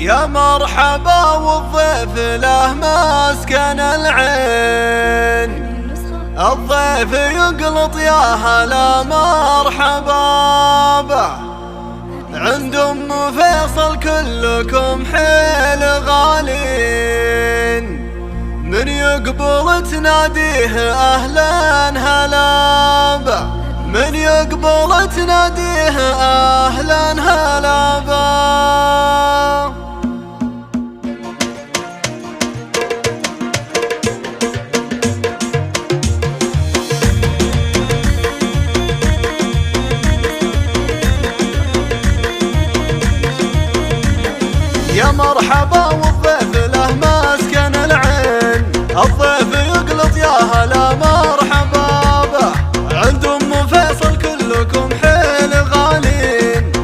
يا مرحبا والضيف له مسكن العين، الضيف يقلط يا هلا مرحبا به، عند ام فيصل كلكم حيل غالين، من يقبل تناديه اهلا هلا به، من يقبل تناديه اهلا هلا به. يا مرحبا